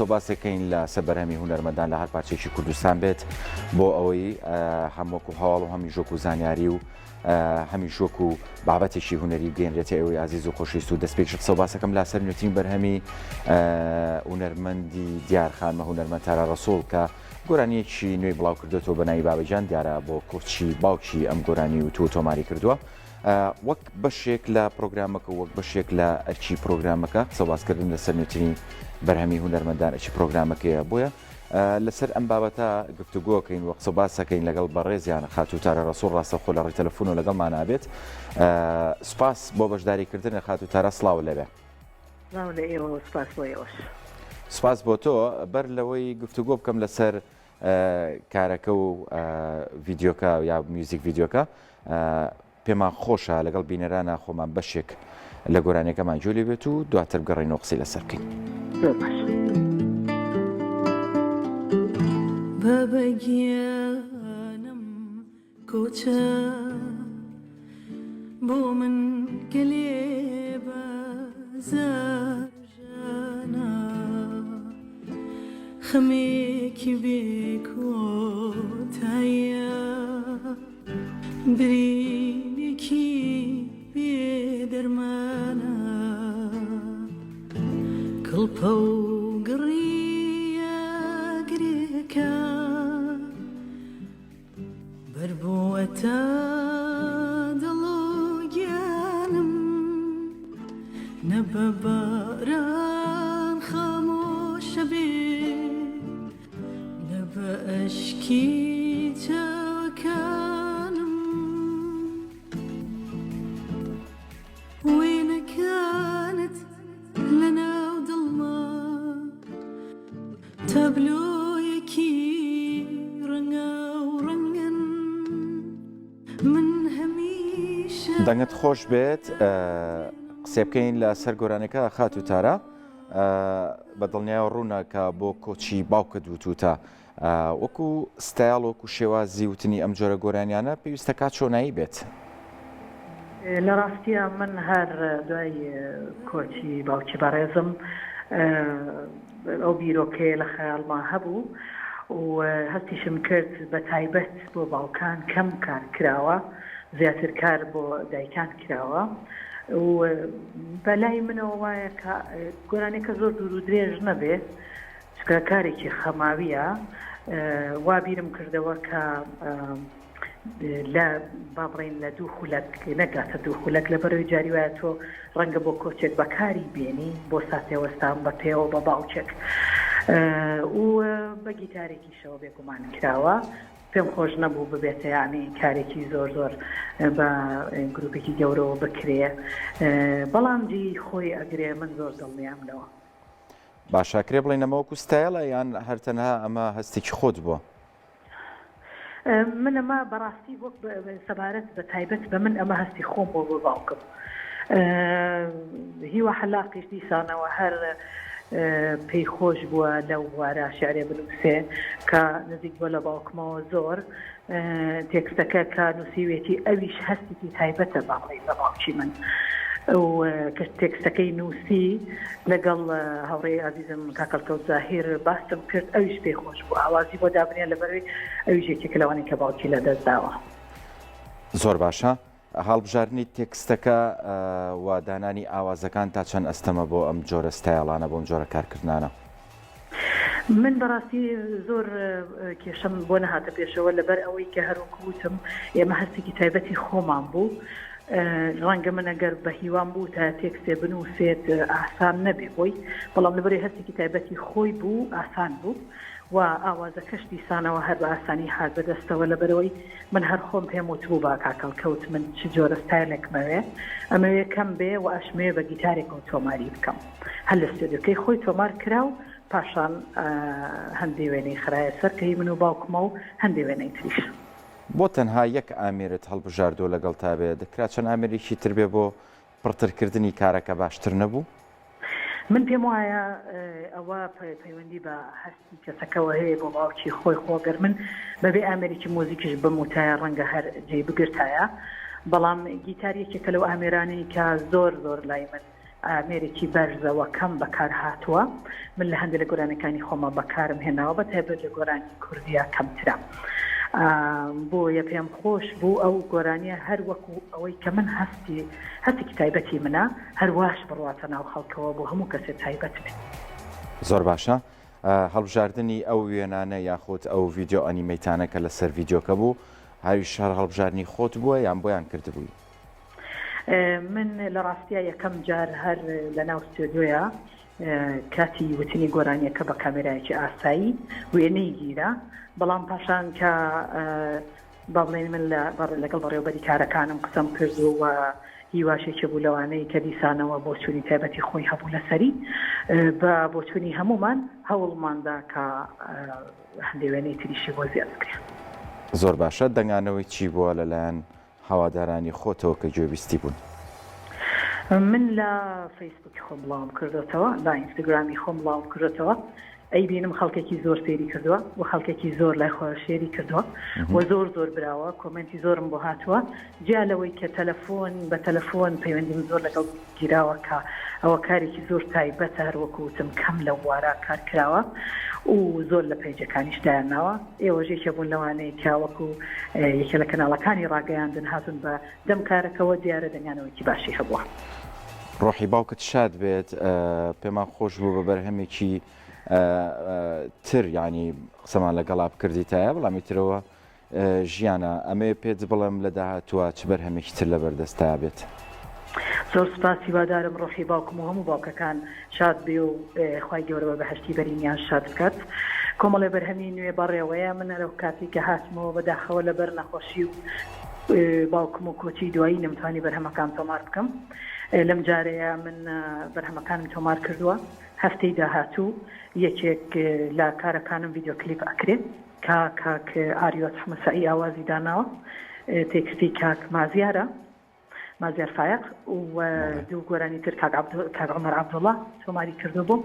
قسەباسێکەکەین لە سەبەرهەمی هونەرمەندان لە هەر پارچێکی کوردستان بێت بۆ ئەوەی هەمووەکو هەواڵ و هەمی ژۆک و زانیاری و هەمی ژۆک و بابەتێکی هونەری بگەێنرێتە ئەوەی عزیز و خۆشویست و دەستپێکی قسەباسەکەم لا سەر نوێترین بەرهەمی هونەرمەندی دیارخانمە هونەرمەند تارا ڕەسوڵ کە گۆرانیەکی نوێی بڵاو کردێتەوە بە ناوی بابەجان دیارە بۆ کورچی باوکی ئەم گۆرانی و تۆماری کردووە وەک بەشێک لە پرۆگرامەکە وەک بەشێک لە ئەرچی پرۆگرامەکە قسەباسکردن لەسەر نوێترین بەرهەمی هونەرمەندان ئەرچی پرۆگرامەکەیە بۆیە لەسەر ئەم بابەتە گفتوگۆکەین وە قسەباسەکەین لەگەڵ بەڕێزیان خاتوو تارە ڕەسوڵ ڕاستەخۆ لە ڕێی تەلەفۆن و لەگەڵمان نابێت سوپاس بۆ بەشداریکردن لە خاتوو تارە سڵاو لەبێ سوپاس بۆ تۆ بەر لەوەی گفتوگۆ بکەم لەسەر کارەکە و ڤیددیۆکە یا میوزیک ڤیددیۆکە پێمان خۆشە لەگەڵ بینەرانە خۆمان بەشێک لە گۆرانەکەمان جولی بێت و دواتر بگەڕێنەوە قسەی لەسەر بکەین. بەبەگیانم کۆچە بۆ من گەلێ بەزارژانە خەمێکی بێکۆتایە برینێکی بێدەرمانە کڵپە و گڕیە گرێکە بەربووەتە دڵ و گیانم نەبە باران خامۆشە بێ نەبە ئەشکی چاوەکانم وێنەکانت لەناو دڵما تابلۆیەکی ڕەنگە و ڕەنگن من هەمیشە دەنگت خۆش بێت قسێ بکەین لە سەر گۆرانەکە خاتوو تارە بە دڵنیایە ڕووناکە بۆ کۆچی باوکت وتوتە وەکو ستایل وەکو شێوازی وتنی ئەم جۆرە گۆرانیانە پێویستە کات چۆنایی بێت لە ڕاستیە من هەر دوای کۆچی باوکی بەڕێزم ئەو بیرۆکەیە لە خەیاڵما هەبوو و هەستیشم کرد بە تایبەت بۆ باوکان کەم کار کراوە زیاتر کار بۆ دایکان کراوە و بەلای منەوە وایە کە گۆرانێکە زۆر دوور و درێژ نەبێت چکە کارێکی خەماویە وا بیرم کردەوە کە لە بابڕین لە دوو خولەک نەگاتە دوو خولەک لە بەرەوەی جاری وایە تۆ ڕەنگە بۆ کۆچێک بەکاری بێنی بۆ ساتێوەستان بە پێوە بە باوچێک و بە گیتارێکی شەوە بێگومان کراوە پێم خۆش نەبوو ببێتە یانی کارێکی زۆر زۆر بە گروپێکی گەورەوە بکرێ بەڵام جی خۆی ئەگرێ من زۆر دڵنیامەوە باشاکرێ بڵێن ئەمەوەکو ستایلە یان هەرتەنها ئەمە هەستێکی خۆت بووە من ئەمە بەڕاستی وەک سەبارەت بە تایبەت بە من ئەمە هەستی خۆم بۆ باوکم هیوە حەلاقیش دیسانەوە هەر پێی خۆش بووە لەو وارە شعرێ بنووسێ کە نزیک بووە لە باوکمەوە زۆر تێکستەکە کە نووسیوێتی ئەویش هەستێکی تایبەتە باڵی بە باوکی من و کە تێکستەکەی نووسی لەگەڵ هاوڕێی عزیزم کاکەڵکەوت زاهیر باستم کرد ئەویش پێی خۆش بوو ئاوازی بۆ دابنێ لەبەرەوەی ئەویش یەکێکە لەوانەی کە باوکی لەدەست داوە زۆر باشە هەڵبژاردننی تێکستەکە و دانانی ئاوازەکان تا چەند ئەستەمە بۆ ئەم جۆرە ستایڵانە بۆ ئەم جۆرە کارکردانە من بەڕاستی زۆر کێشەم بۆ نەهاتە پێشەوە لەبەر ئەوەی کە هەروکوتم ئێمە هەستێکی تایبەتی خۆمان بوو ڕەنگە من ئەگەر بە هیوان بوو تا تێکستێ بنووسێت ئاسان نەبێ بۆی بەڵام لەبەرەوەی هەستێکی تایبەتی خۆی بوو ئاسان بوو و ئاوازەکەش دیسانەوە هەر بە ئاسانی هات بەدەستەوە لەبەرەوەی من هەر خۆم پێم وتبوو با کاکەڵکەوت من چ جۆرە ستایلێکمەوێ ئەمەوێ کەم بێ و ئەشمێ بە گیتارێکەوە تۆماری بکەم هەر لە ستۆدیۆکەی خۆی تۆمار کرا و پاشان هەندێ وێنەی خرایە سەر کەی من و باوکمە و هەندێ وێنەی تریش بۆ تەنها یەک ئامێرت هەڵبژاردۆ لەگەڵ تا بێ دەکرا چەند ئامێرێکی تر بێ بۆ پڕترکردنی کارەکە باشتر نەبوو من پێم وایە ئەوە پەیوەندی بە هەستی کەسەکەەوە هەیە بۆ باوکی خۆی خۆگەر من بەبێ ئامێرێکی مۆزیکش بموتایە ڕەنگە هەر جێ بگرتایە بەڵام گیتاریەکێکە لەو ئامێرانی کە زۆر زۆر لای من ئامێرێکی بەرزەوە کەم بەکار هاتووە من لە هەندێک لە گۆرانەکانی خۆمە بەکارم هێناوە بە تایبەت لە گۆرانی کوردیا کەمترە بۆیە پێم خۆش بوو ئەو گۆرانیە هەر وەکو ئەوەی کە من هەستێکی تایبەتی منە هەرواش بڕاتە ناو خەڵکەوە بۆ هەموو کەسێک تایبەت بێت. زۆر باشە. هەڵبژاردننی ئەو وێنانە یاخۆت ئەو ڤیددیو ئەنیمەیتانە کە لەسەر ڤیددیۆکە بوو هاوی شار هەڵبژارنی خۆت بووە یان بۆیان کردبووی؟ من لە ڕاستیە یەکەم جار هەر لە ناو ستۆدیۆیە کاتی وتنی گۆرانیەکە بە کامێرایەکی ئاسایی وێنەی گیرە بەڵام پاشان کە با بڵێن من لەگەڵ بەڕێوەبەری کارەکانم قسەم کردو و هیواشێکی بوو لەوانەیە کە دیسانەوە بۆ چوونی تایبەتی خۆی هەبوو لەسەری بە بۆ چوونی هەمومان هەوڵماندا کە هەندێک وێنەی تریشی بۆ زیاد بکرێن. زۆر باشە. دەنگانەوەی چی بووە لەلایەن هەوادارانی خۆتەوە کە گوێبیستی بوون؟ من لە فەیسبووکی خۆم بڵاوم کردوتەوە لە ئینستاگرامی خۆم بڵاوم کردوتەوە ئەی بینم خەڵکێکی زۆر سێری کردووە و خەڵکێکی زۆر لای خۆ شێری کردووە و زۆر براوە کۆمنتی زۆرم بۆ هاتووە جیا لەوەی کە بە تەلەفۆن پەیوەندیم زۆر لەگەڵ گیراوە کە ئەوە کارێکی زۆر تایبەتە هەروەکوتم کەم لە وارە کار کراوە و زۆر لە پەیجەکانیش دایانناوە ئێوەژێکە بوون لەوانەیە کاوەکو یەکێ لە کەناڵەکانی ڕاگەیاندن هاتون بە دەم کارەکەەوە دیارە دەنگانەوەیکی باشی هەبووە. ڕۆحی باوکت شاد بێت پێمان خۆش بوو بە بەرهەمێکی تر ینی قسەمان لەگەڵا بکردیتایە بەڵامی ترەوە ژیانە ئەمێ پێت بڵێم لە داهاتووە چ بەرهەمێکی تر لەبەردەستە بێت. زۆر سپاس هیوادارم ڕۆحی باوکم و هەموو باوکەکان شاد بێ و خوای گەورەوە بەهەشتی بەرینیان شاد بکات. کۆمەڵێ بەرهەمی نوێ بەڕێوەیە من لەو کاتی کە هاتمەوە بەداخەوە لەبەر نەخۆشی و باوکم و کۆچی دوایی نەمتوانی بەرهەمەکان تۆمار بکەم. لەم جارەیە من بەرهەمەکانم تۆمار کردووە هەفتەی داهاتوو یەکێک لە کارەکانم ڤیددیۆ کلیپ ئەکرێت کاک ئاریۆت حمەسایی ئاوازی داناوە تێکستی کاک مازیار فایق و دوو گۆرانی تر کاک عومەر عەبدوڵڵا تۆماری کردو بوو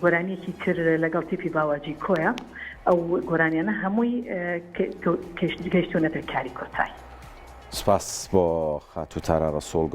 گۆرانیەکی تر لەگەڵ تیپی باواجی کۆیە ئەو گۆرانیانە هەمووی گەیشتونەتە کاری کۆتایی. سپاس بۆ خاتوو تارە ڕەسوڵ.